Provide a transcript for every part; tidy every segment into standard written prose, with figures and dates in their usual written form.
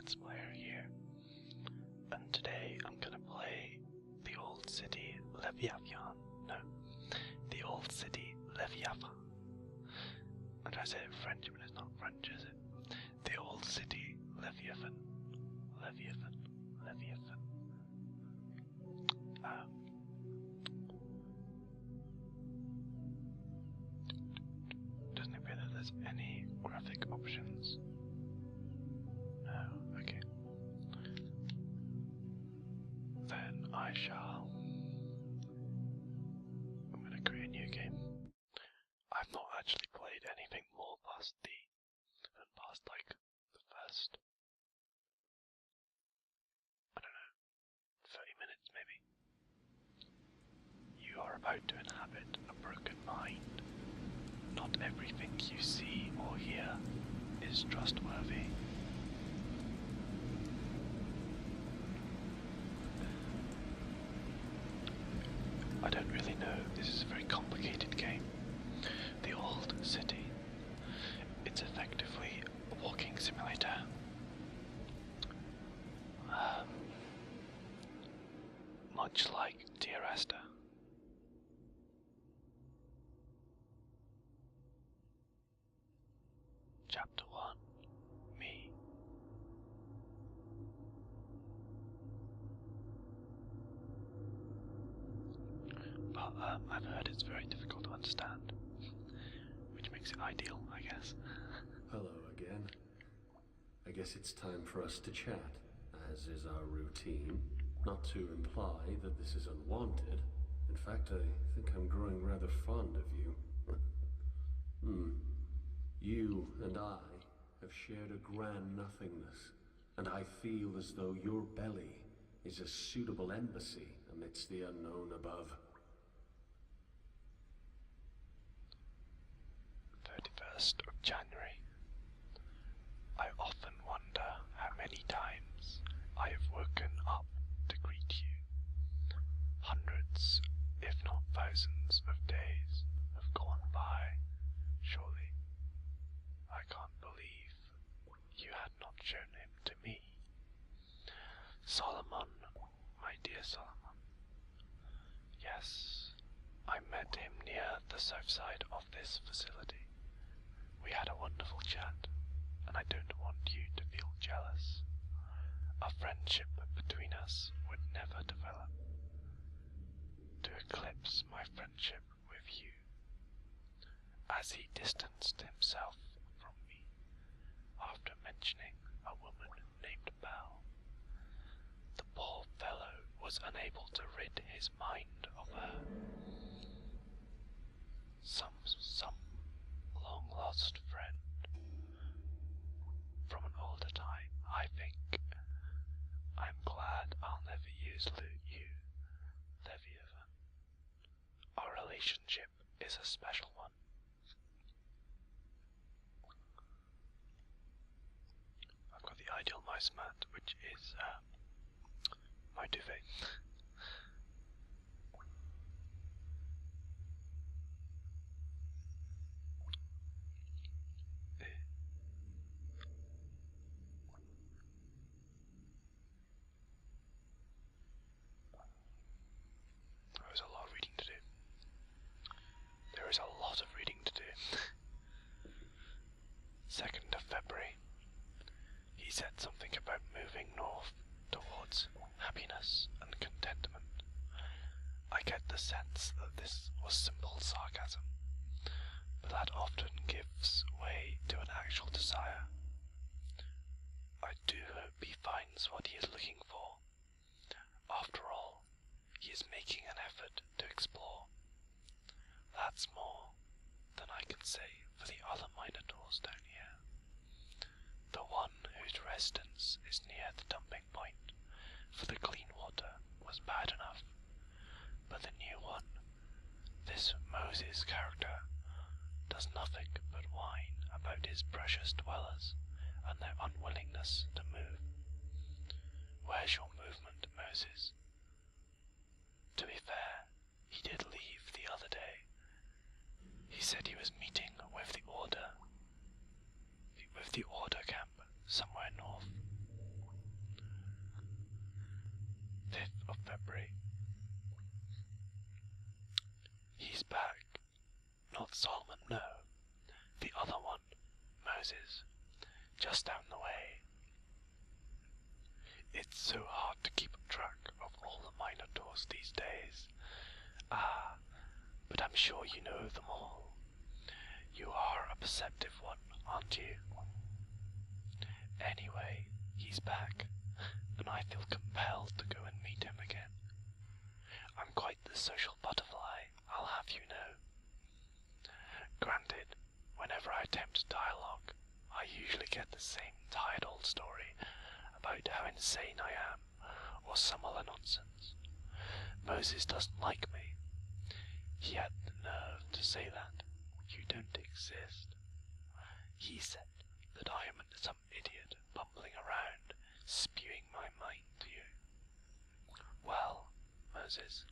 Let's Player here, and today I'm gonna play the old city Leviathan. No, the old city Leviathan. I'm trying to say it French, but it's not French, is it? The old city Leviathan. Leviathan. Leviathan. Doesn't appear that there's any graphic options. No, okay. Then I'm gonna create a new game. I've not actually played anything more past like the first, I don't know, 30 minutes maybe. You are about to inhabit a broken mind. Not everything you see or hear is trustworthy. I don't really know, this is a very complicated game. The old city. It's effectively a walking simulator. Much like Dear Esther. Chapter 1. Me. But I've heard it's very difficult to understand, which makes it ideal, I guess. Hello again. I guess it's time for us to chat, as is our routine. Not to imply that this is unwanted. In fact, I think I'm growing rather fond of you. You and I have shared a grand nothingness, and I feel as though your belly is a suitable embassy amidst the unknown above. 31st of January. I often wonder how many times I have woken up to greet you. Hundreds, if not thousands, of days have gone by, surely. I can't believe you had not shown him to me. Solomon, my dear Solomon. Yes, I met him near the south side of this facility. We had a wonderful chat, and I don't want you to feel jealous. A friendship between us would never develop to eclipse my friendship with you. As he distanced himself from me after mentioning a woman named Belle, the poor fellow was unable to rid his mind of her. Some long-lost friend from an older time, I think. I'm glad I'll never use you, Leviathan. Our relationship is a special one. I've got the ideal mouse mat, which is my duvet. There's a lot of reading to do. There is a lot of reading to do. 2nd of February. He said something about moving north towards happiness and contentment. I get the sense that this was simple sarcasm, but that often gives way to an actual desire. I do hope he finds what he is looking for. After all, he is making an effort to explore. That's more than I can say for the other minotaurs down here. The one whose residence is near the dumping point for the clean water was bad enough, but the new one, this Moses character, does nothing but whine about his precious dwellers and their unwillingness to move. Where's your movement, Moses? To be fair, he did leave the other day. He said he was meeting with the Order camp somewhere north. February. He's back. Not Solomon, no. The other one, Moses, just down the way. It's so hard to keep track of all the Minotaurs these days. Ah, but I'm sure you know them all. You are a perceptive one, aren't you? Anyway, he's back, and I feel compelled to go and meet him again. I'm quite the social butterfly, I'll have you know. Granted, whenever I attempt dialogue, I usually get the same tired old story about how insane I am, or some other nonsense. Moses doesn't like me. He had the nerve to say that. You don't exist. He said that I am some idiot bumbling around, spewing my mind to you. Well, Moses,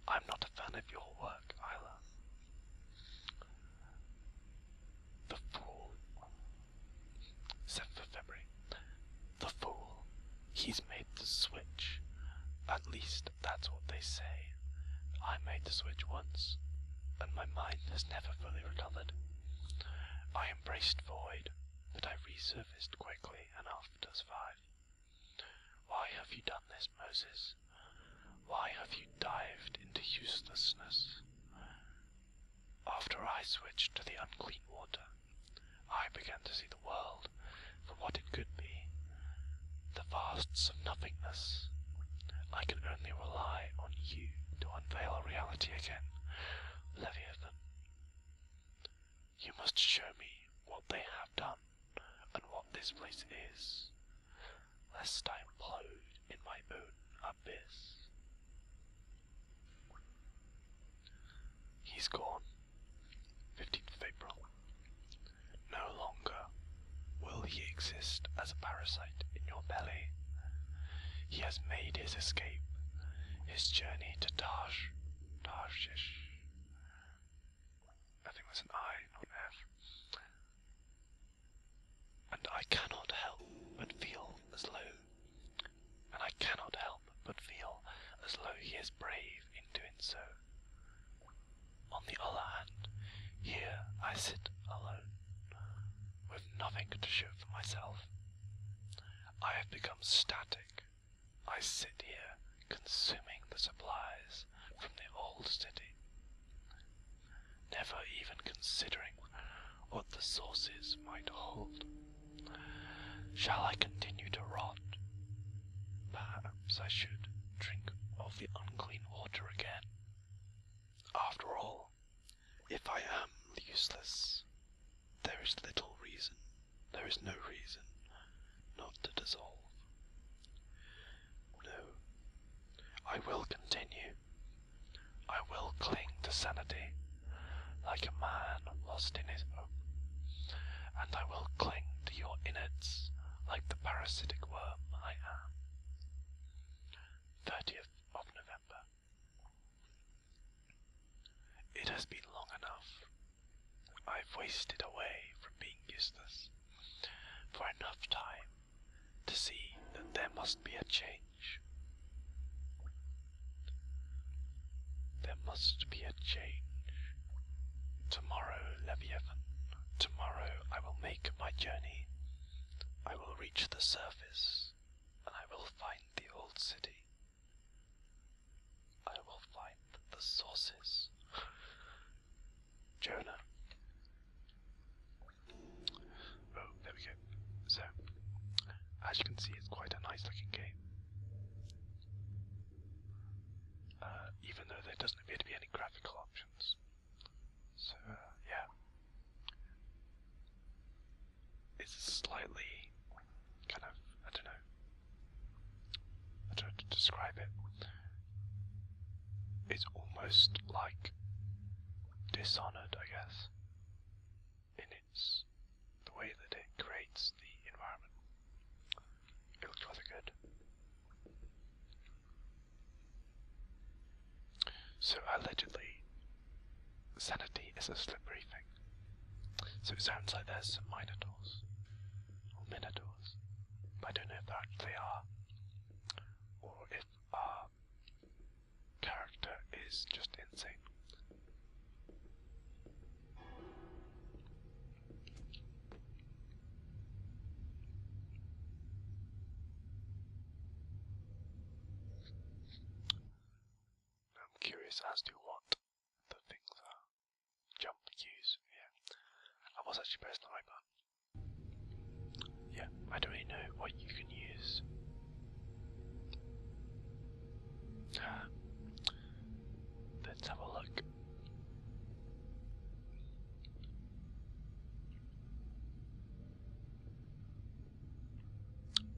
I'm not a fan of your work either. The fool. 7th of February. The fool. He's made the switch. At least that's what they say. I made the switch once, and my mind has never fully recovered. I embraced void, but I resurfaced quickly enough to survive. Why have you done this, Moses? Why have you dived into uselessness? After I switched to the unclean water, I began to see the world for what it could be. The vasts of nothingness. I can only rely on you to unveil reality again, Leviathan. You must show me what they have done and what this place is, lest I implode in my own abyss. He's gone. 15th of April. No longer will he exist as a parasite in your belly. He has made his escape, his journey to Tarshish. I think that's an I, not an F. And I cannot help but feel as though he is brave in doing so. On the other hand, here I sit alone, with nothing to show for myself. I have become static. I sit here, consuming the supplies from the old city, never even considering what the sources might hold. Shall I continue to rot? Perhaps I should drink of the unclean water again. After all, if I am useless, there is no reason not to dissolve. No, I will continue. I will cling to sanity, like a man lost in his hope, and I will cling to your innards, like the parasitic worm I am. 30th of November. It has been long enough. I've wasted away from being useless for enough time to see that there must be a change. There must be a change. Tomorrow, Leviathan, tomorrow I will make my journey. I will reach the surface, and I will find the old city. I will find the sources. Jonah. Oh, there we go. So, as you can see, it's quite a nice looking game. Even though there doesn't appear to be any graphical options. So, yeah. It's slightly kind of, I don't know how to describe it. It's almost like Dishonored, I guess, in its the way that it creates the environment. It looks rather good. So allegedly, sanity is a slippery thing. So it sounds like there's some minotaurs, or minotaurs, but I don't know if there actually are, or if our is just insane. I'm curious as to what the things are. Jump, use, yeah. I was actually pressing the right button. Yeah, I don't really know what you can use. Let's have a look.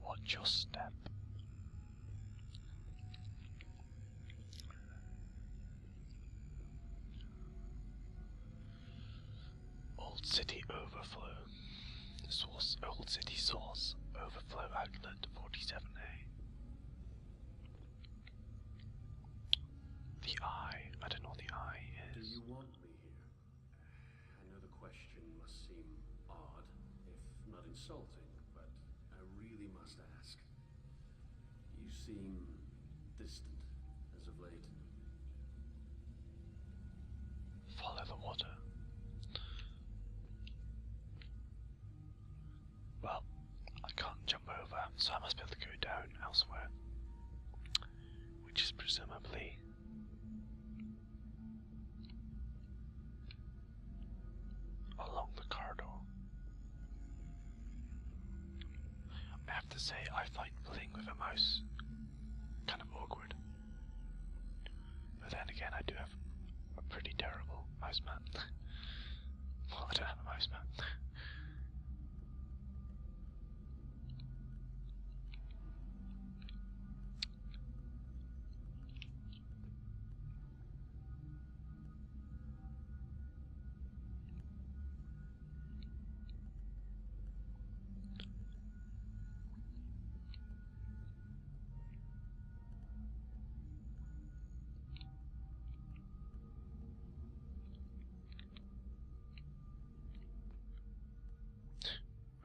Watch your step. Old City Overflow. Source, Old City Source. Overflow Outlet 47A. The Eye. I don't know what the Eye is. Do you want me here? I know the question must seem odd, if not insulting, but I really must ask. You seem distant as of late. Follow the water. Well, I can't jump over, so I must be able to go down elsewhere. Which is presumably along the corridor. I have to say, I find playing with a mouse kind of awkward. But then again, I do have a pretty terrible mouse mat. Well, I don't have a mouse mat.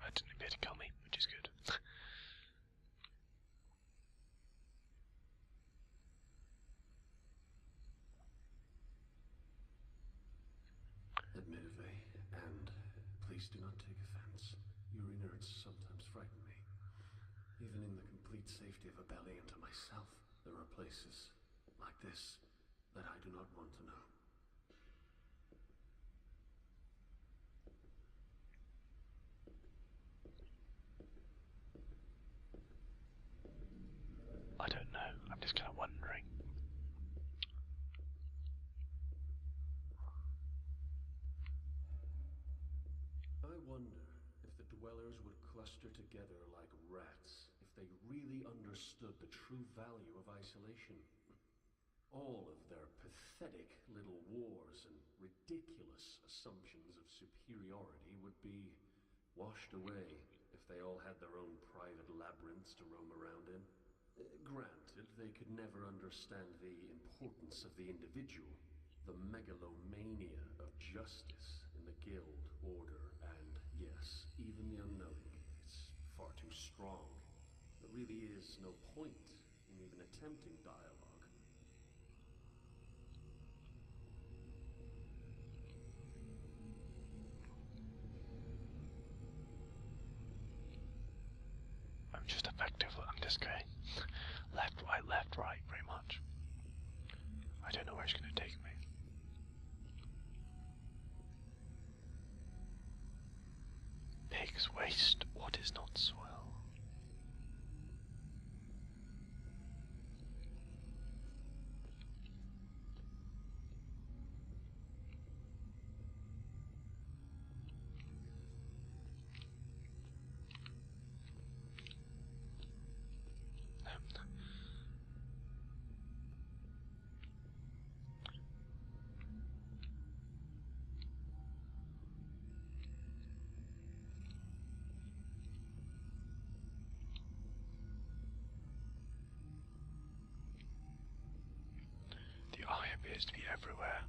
That didn't appear to kill me, which is good. Admittedly, and please do not take offense, your innards sometimes frighten me. Even in the complete safety of a belly unto myself, there are places like this that I do not want to know. I don't know, I'm just kind of wondering. I wonder if the dwellers would cluster together like rats if they really understood the true value of isolation. All of their pathetic little wars and ridiculous assumptions of superiority would be washed away if they all had their own private labyrinths to roam around in. Granted, they could never understand the importance of the individual, the megalomania of justice in the guild, order, and, yes, even the unknowing. It's far too strong. There really is no point in even attempting dialogue. I'm just going left, right, pretty much. I don't know where it's going to take me. Pig's waste, what is not swell? The eye appears to be everywhere.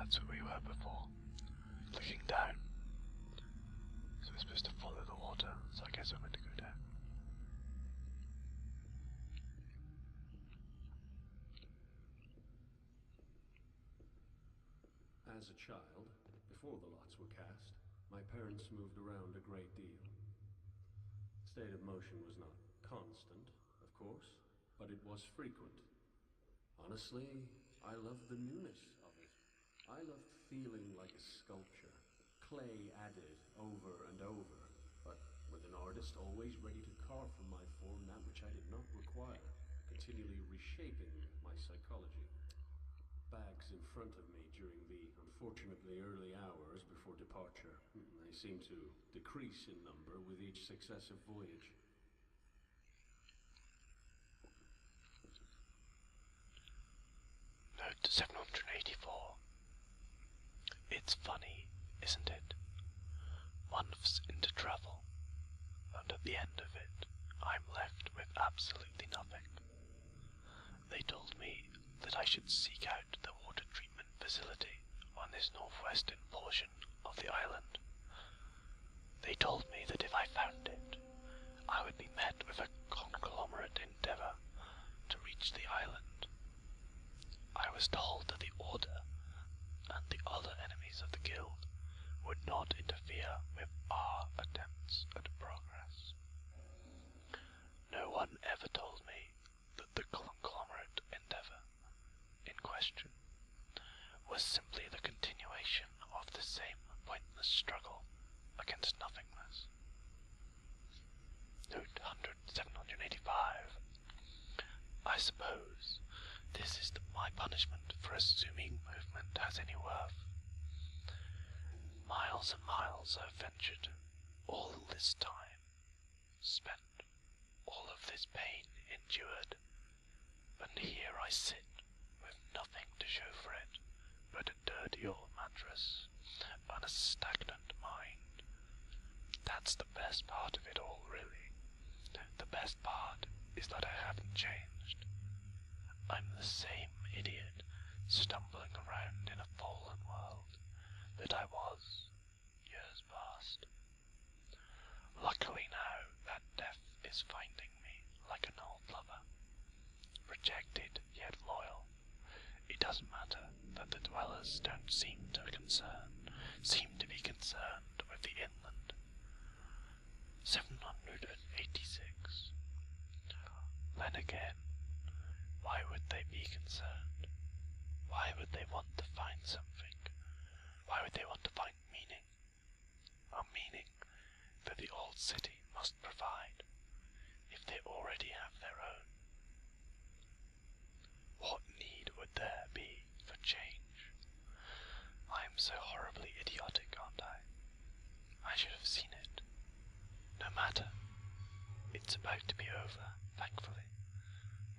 that's where we were before. Looking down. So we're supposed to follow the water, so I guess we're meant to go down. As a child, before the lots were cast, my parents moved around a great deal. State of motion was not constant, of course, but it was frequent. Honestly, I loved the newness of it. I loved feeling like a sculpture, clay added over and over, but with an artist always ready to carve from my form that which I did not require, continually reshaping my psychology. Bags in front of me during the unfortunately early hours before departure. They seem to decrease in number with each successive voyage. Note 784. It's funny, isn't it? Months into travel, and at the end of it, I'm left with absolutely nothing. They told me that I should seek out the water treatment facility on this northwestern portion of the island. They told me that if I found it, I would be met with a conglomerate endeavour to reach the island. I was told that the Order and the other enemies of the Guild would not interfere with our attempts at progress. No one ever told me that the conglomerate endeavour in question was simply the continuation of the same pointless struggle against nothingness. Note 785. I suppose this is my punishment for assuming movement has any worth. Miles and miles I've ventured, all this time spent, all of this pain endured, and here I sit with nothing to show for it but a dirty old mattress and a stagnant mind. That's the best part of it all, really. The best part is that I haven't changed. I'm the same idiot stumbling around in a fallen world that I was years past. Luckily now that death is finding me like an old lover, rejected yet loyal. It doesn't matter that the dwellers don't seem to be concerned with the inland. 786. Then again, why would they be concerned? Why would they want to find something? Why would they want to find meaning? A meaning that the old city must provide, if they already have their own. What need would there be for change? I am so horribly idiotic, aren't I? I should have seen it. No matter. It's about to be over, thankfully,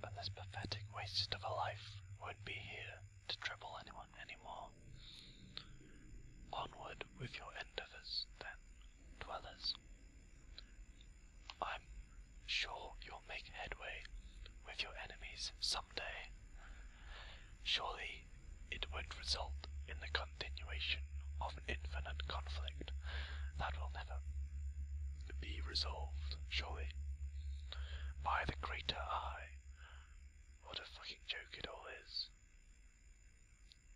and this pathetic waste of a life won't be here to trouble anyone anymore. Onward with your endeavours, then, dwellers. I'm sure you'll make headway with your enemies someday. Surely it won't result in the continuation of an infinite conflict that will never be resolved, surely. By the greater I. What a fucking joke it all is.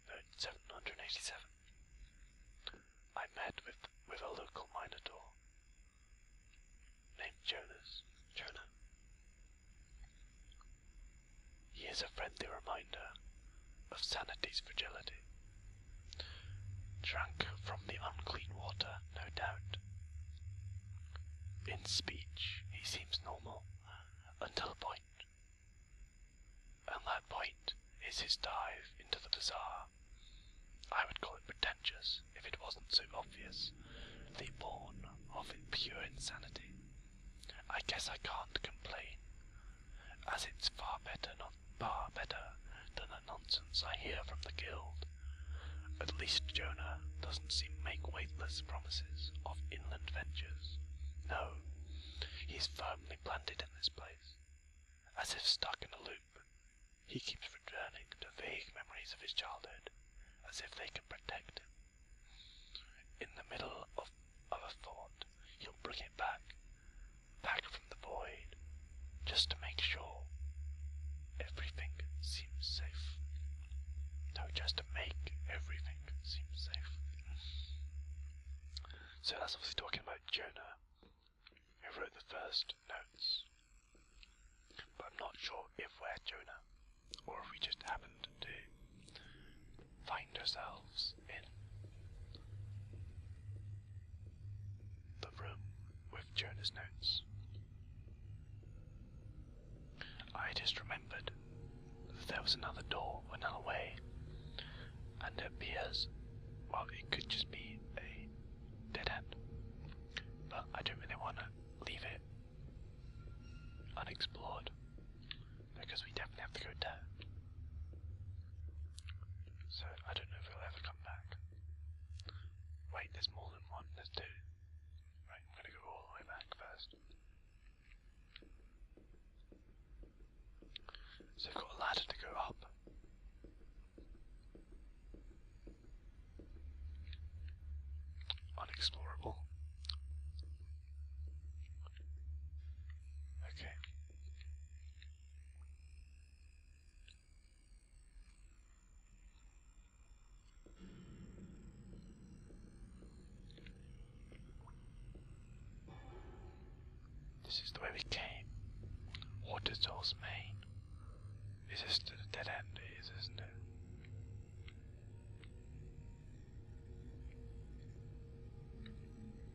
Note 787. I met with a local minotaur named Jonah. He is a friendly reminder of sanity's fragility. Drank from the unclean water, no doubt. In speech, he seems normal, until a point. And that point is his dive into the bizarre. I would call it pretentious if it wasn't so obviously born of pure insanity. I guess I can't complain, as it's far better than the nonsense I hear from the Guild. At least Jonah doesn't seem to make weightless promises of inland ventures. No, he's firmly planted in this place, as if stuck in a loop. He keeps returning to vague memories of his childhood, as if they can protect him. In the middle of a thought, he'll bring it back from the void, just to make sure everything seems safe. No, just to make everything seem safe. So that's obviously talking about Jonah, who wrote the first notes. But I'm not sure if we're Jonah, or if we just happened to find ourselves in the room with Jonah's notes. I just remembered that there was another door, another way, and it appears, well, it could just be a dead end, but I don't really want to leave it unexplored, because we definitely have to go down. So I don't know if we'll ever come back. Wait, there's more than one, there's two. Right, I'm gonna go all the way back first. So I've got a ladder to go up. Unexplorable. Okay. This is the way we came. Water source main. Is this the dead end? It is, isn't it?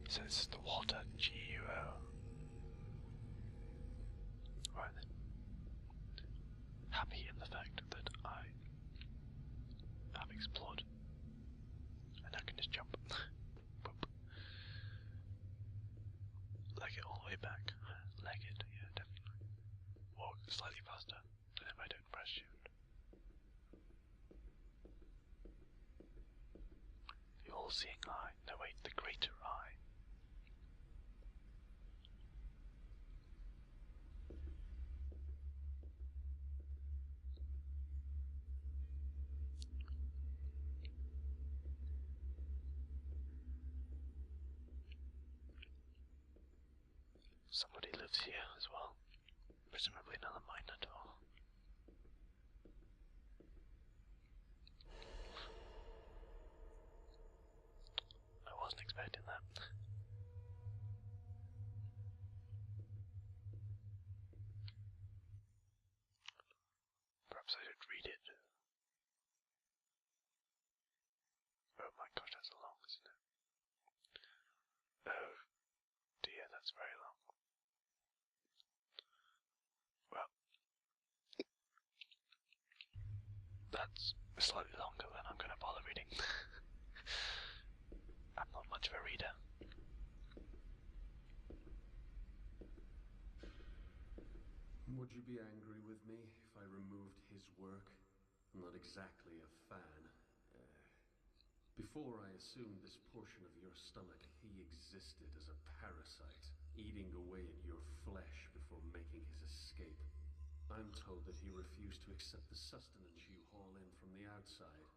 So this is the water, G-U-O. Right then. Happy in the fact that I have explored. And I can just jump. Boop. Leg it all the way back. Leg it, yeah, definitely. Walk slightly faster than if I don't press shift. The all-seeing eye. No wait, the greater eye. Somebody lives here as well. Presumably another Minotaur. I wasn't expecting that. Perhaps I should read it. Oh my gosh, that's long, isn't it? Oh dear, that's very long. Well, that's slightly longer than I'm going to bother reading. I'm not much of a reader. Would you be angry with me if I removed his work? I'm not exactly a fan. Before I assumed this portion of your stomach, he existed as a parasite, eating away at your flesh before making his escape. I'm told that he refused to accept the sustenance you haul in from the outside.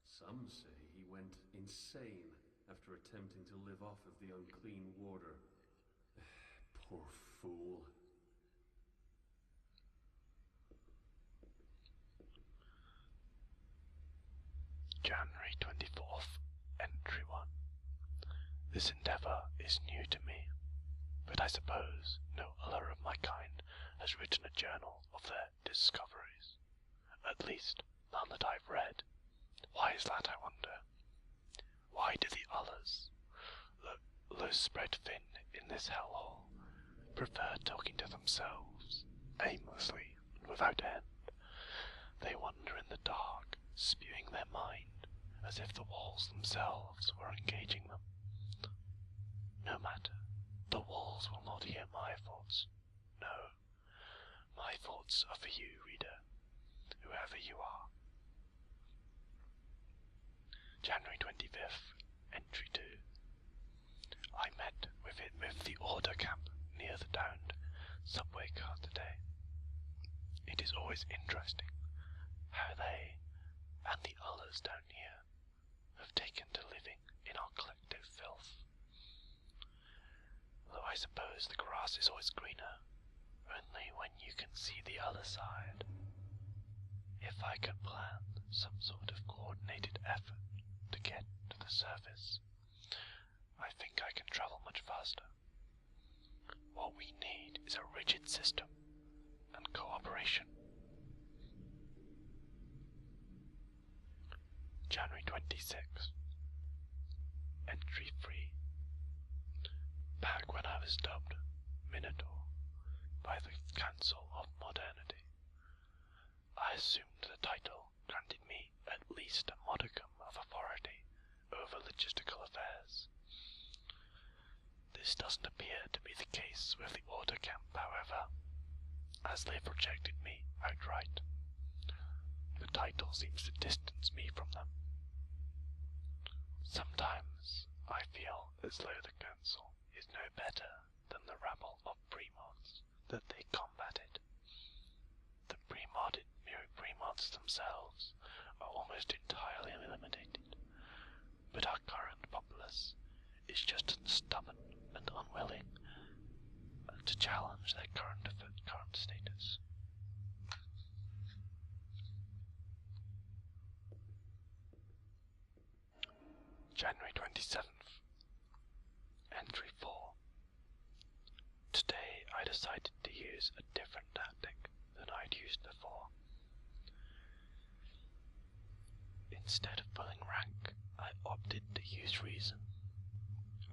Some say he went insane after attempting to live off of the unclean water. Poor fool. January 24th, Entry 1. This endeavour is new to me, but I suppose no other of my kind has written a journal of their discoveries. At least, none that I've read. Why is that, I wonder? Why do the others, those spread thin in this hellhole, prefer talking to themselves, aimlessly, and without end? They wander in the dark, spewing their mind, as if the walls themselves were engaging them. No matter, the walls will not hear my thoughts. No, my thoughts are for you, reader, whoever you are. January 25th, Entry 2. I met with the order camp near the downed subway car today. It is always interesting how they and the others down here I suppose the grass is always greener, only when you can see the other side. If I could plan some sort of coordinated effort to get to the surface, I think I can travel much faster. What we need is a rigid system and cooperation. January 26th. Entry 3. Back when I was dubbed Minotaur by the Council of Modernity, I assumed the title granted me at least a modicum of authority over logistical affairs. This doesn't appear to be the case with the Order Camp, however, as they've rejected me outright. The title seems to distance me from them. Sometimes I feel as though the Council is no better than the rabble of pre-mods that they combated. The pre-mods themselves are almost entirely eliminated, but our current populace is just as stubborn and unwilling to challenge their current status. January 27th. Entry 4. Today I decided to use a different tactic than I'd used before. Instead of pulling rank, I opted to use reason.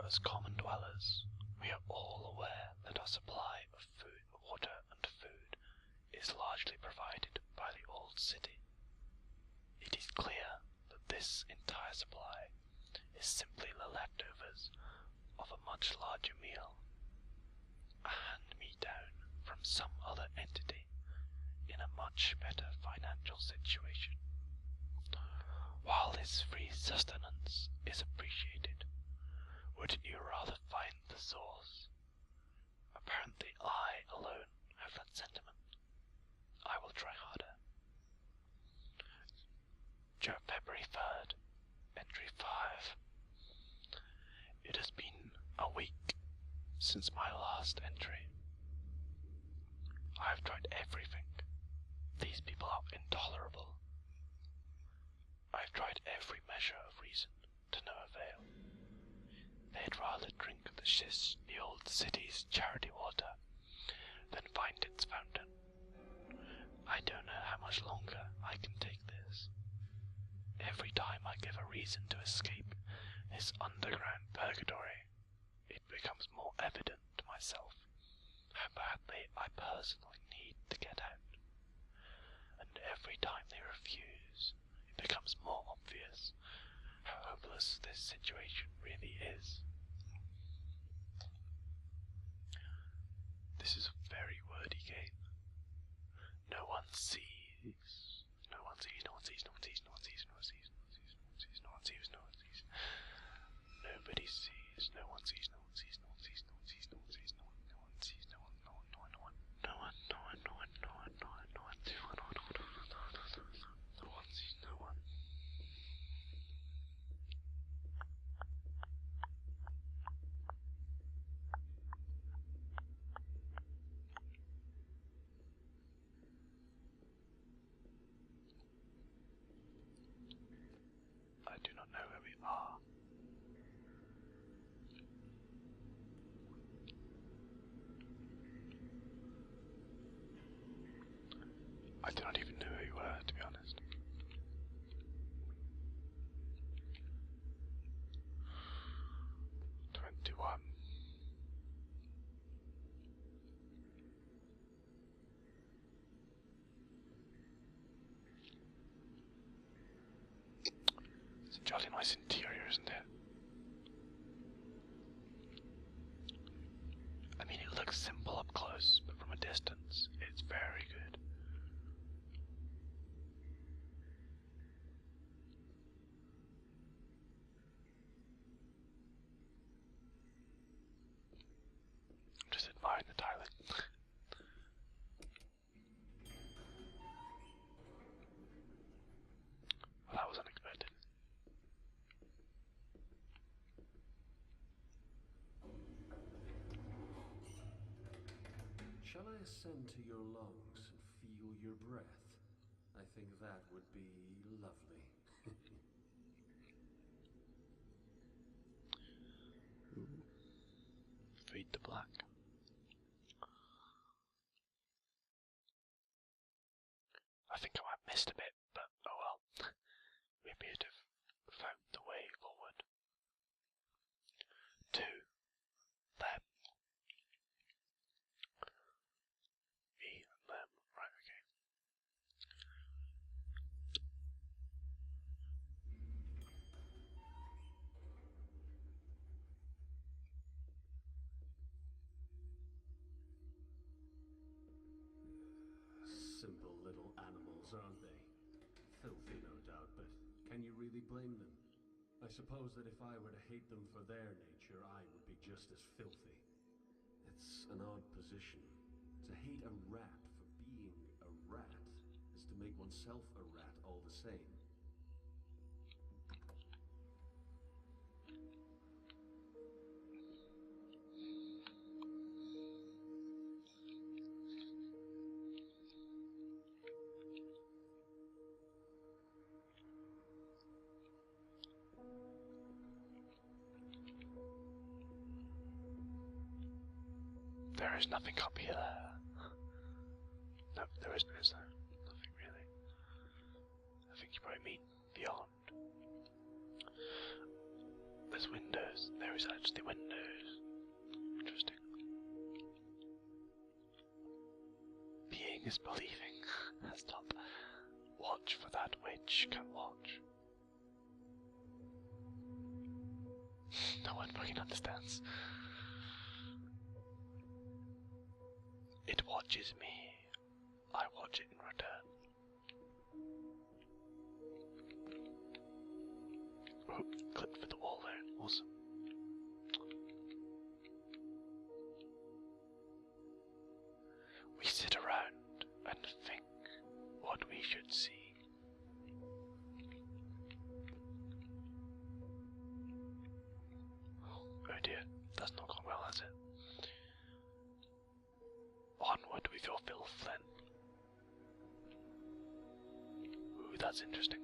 As common dwellers, we are all aware that our supply of food, water and food is largely provided by the old city. It is clear that this entire supply is simply the leftovers of a much larger meal, a hand-me-down from some other entity in a much better financial situation. While this free sustenance is appreciated, wouldn't you rather find the source? Apparently I alone have that sentiment. I will try harder. February 3rd, Entry 5. It has been a week since my last entry. I have tried everything. These people are intolerable. I have tried every measure of reason, to no avail. They'd rather drink the old city's charity water than find its fountain. I don't know how much longer I can take this. Every time I give a reason to escape this underground purgatory, it becomes more evident to myself how badly I personally need to get out. And every time they refuse, it becomes more obvious how hopeless this situation really is. This is a very wordy game. No one sees. No one sees, no one sees, no one sees, no one sees, no one sees, no one sees, no one sees, no one sees, no one sees. Nobody sees, no one sees, no one sees, no one sees, no one sees, no one sees, no one sees, no one, no one, no one, no one, no one, no one, no one, no one, no one, no one, no one sees no one. I do not know where we are. I do not even know who you were, to be honest. It's a jolly nice interior, isn't it? I mean, it looks simple up close, but from a distance, it's very good. I'm just admiring the tiling. Well, that was unexpected. Shall I ascend to your lungs and feel your breath? I think that would be lovely. Feed the black. I think I might have missed a bit, but oh well. We appear to have found the way forward. To them. Me and them. Right, okay. Simple little animals, aren't they? Filthy, no doubt, but can you really blame them? I suppose that if I were to hate them for their nature, I would be just as filthy. It's an odd position. To hate a rat for being a rat is to make oneself a rat all the same. There is nothing up here. No, there isn't, is there? Nothing really. I think you probably mean beyond. There's windows. There is actually windows. Interesting. Being is believing. Stop. Watch for that which can watch. No one fucking understands. It watches me. I watch it in return. Oh, clipped for the wall there. Awesome. We sit around and think what we should see. Oh dear, that's not gone well, has it? Onward with your filth then. Ooh, that's interesting.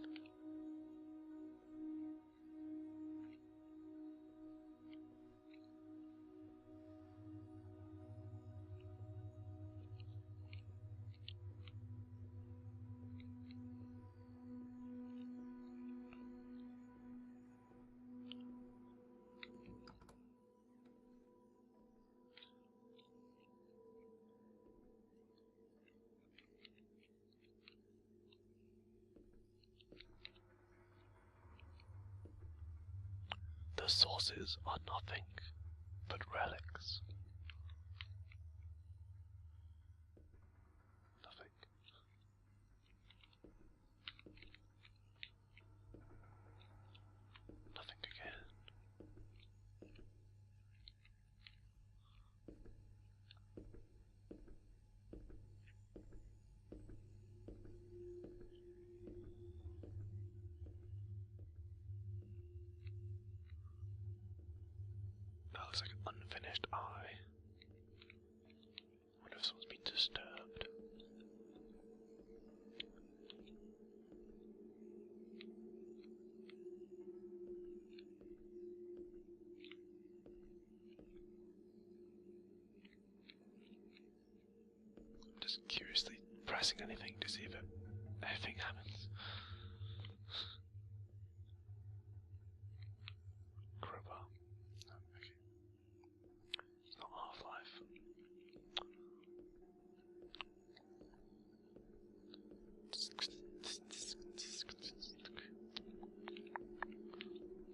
The sources are nothing but relics. Nothing. Nothing again. That looks like an unfinished eye. Wonder if someone's been disturbed. Just curiously pressing anything to see if anything happens. Crowbar. Oh, okay. It's not Half-Life.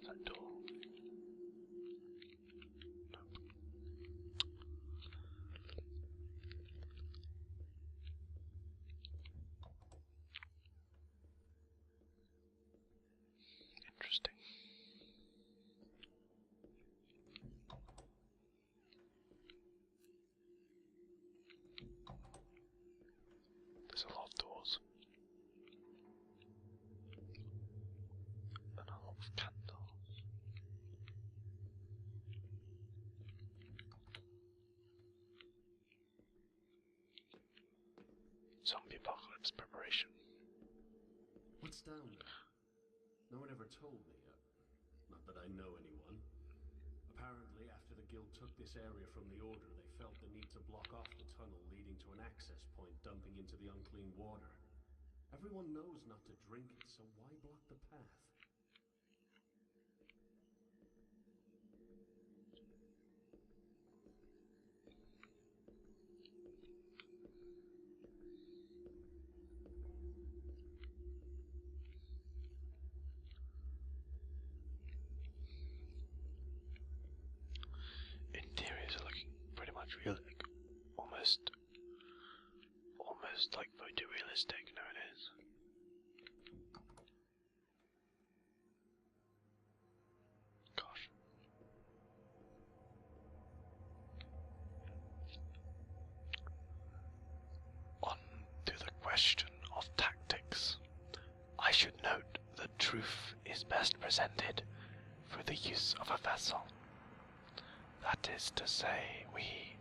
That door. Nope. Interesting. There's a lot of doors. And a lot of candles. zombie apocalypse preparation. What's down there? No one ever told me. Not that I know anyone. Apparently, after the Guild took this area from the Order, they felt the need to block off the tunnel leading to an access point dumping into the unclean water. Everyone knows not to drink it, so why block the path? Interiors are looking pretty much real, like, almost like photorealistic nowadays. Gosh. On to the question of tactics. I should note that truth is best presented through the use of a vessel. That is to say, we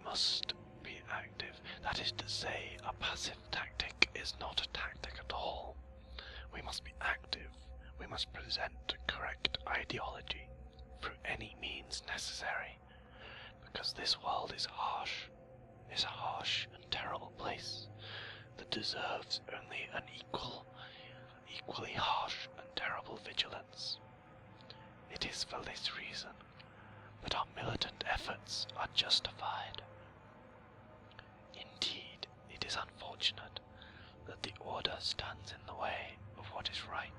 must be active. That is to say, a passive tactic is not a tactic at all. We must be active. We must present correct ideology through any means necessary, because this world is harsh, is a harsh and terrible place that deserves only an equally harsh and terrible vigilance. It is for this reason that our militant efforts are justified. Indeed, it is unfortunate that the Order stands in the way of what is right.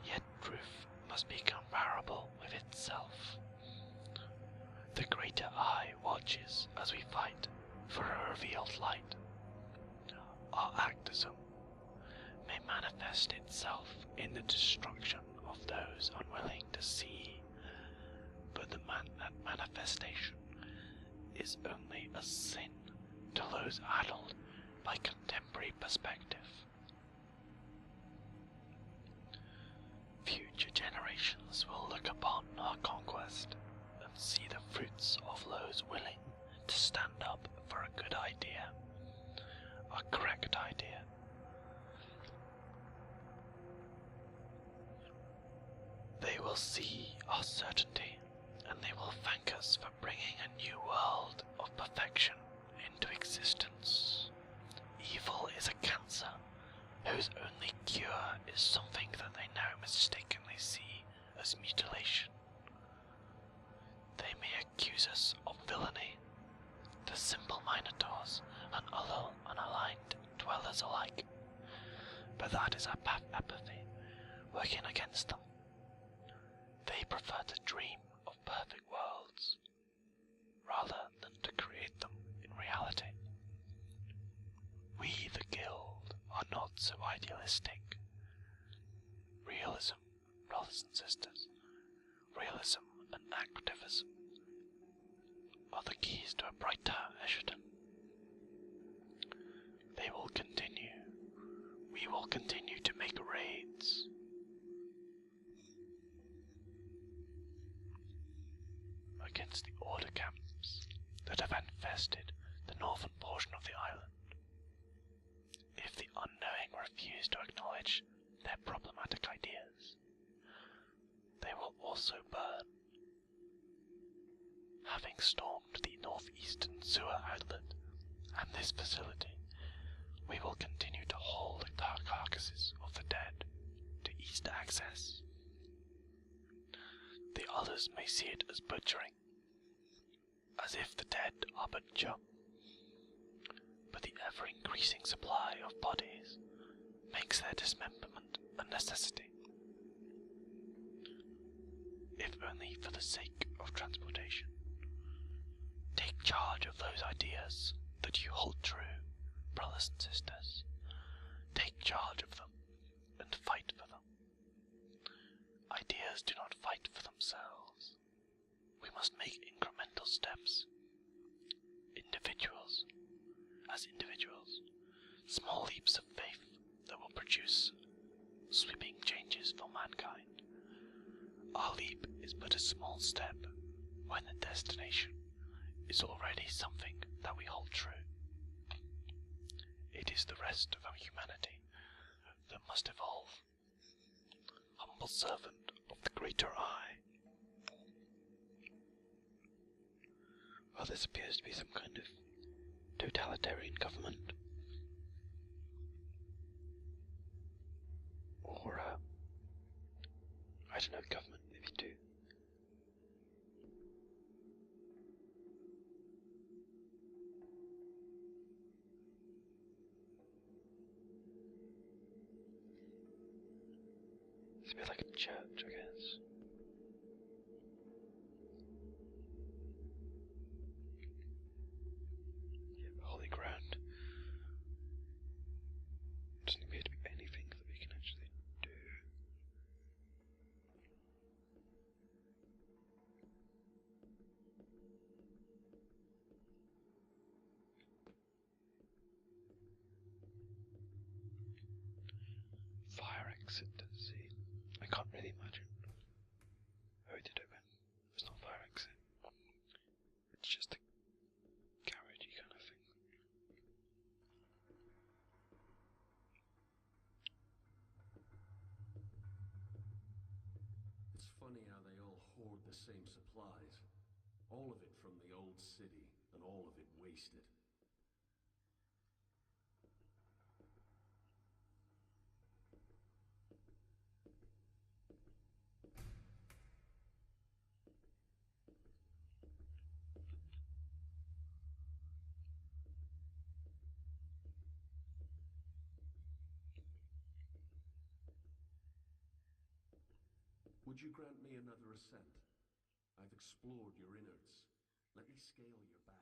Yet truth must be comparable with itself. The greater I watches as we fight for a revealed light. Our activism may manifest itself in the destruction of those unwilling to see, but that manifestation is only a sin to those addled by contemporary perspective. Future generations will look upon our conquest and see the fruits of those willing to stand up for a good idea, a correct idea. They will see our certainty, and they will thank us for bringing a new world of perfection into existence. Evil is a cancer, whose only cure is something that they now mistakenly see as mutilation. They may accuse us of villainy, the simple minotaurs and unaligned dwellers alike, but that is our apathy working against them. They prefer to dream of perfect worlds, rather than to create them in reality. We, the Guild, are not so idealistic. Realism, brothers and sisters, realism and activism are the keys to a brighter Escherton. They will continue. We will continue to make raids. Against the Order camps that have infested the northern portion of the island. If the unknowing refuse to acknowledge their problematic ideas, they will also burn. Having stormed the northeastern sewer outlet and this facility, we will continue to haul the carcasses of the dead to east access. The others may see it as butchering, as if the dead are but junk. But the ever-increasing supply of bodies makes their dismemberment a necessity, if only for the sake of transportation. Take charge of those ideas that you hold true, brothers and sisters. Take charge of them and fight for them. Ideas do not fight for themselves. We must make incremental steps. As individuals, small leaps of faith that will produce sweeping changes for mankind. Our leap is but a small step when the destination is already something that we hold true. It is the rest of our humanity that must evolve. Humble servant of the greater I. Well, this appears to be some kind of totalitarian government. Or, I don't know, government, maybe too. It's a bit like a church, I guess. Yeah, holy ground. Doesn't appear to be anything that we can actually do. Fire exit to the sea. I can't really imagine how we did it when it's not a fire exit. It's just a garagey kind of thing. It's funny how they all hoard the same supplies. All of it from the old city, and all of it wasted. Would you grant me another ascent? I've explored your innards. Let me scale your back.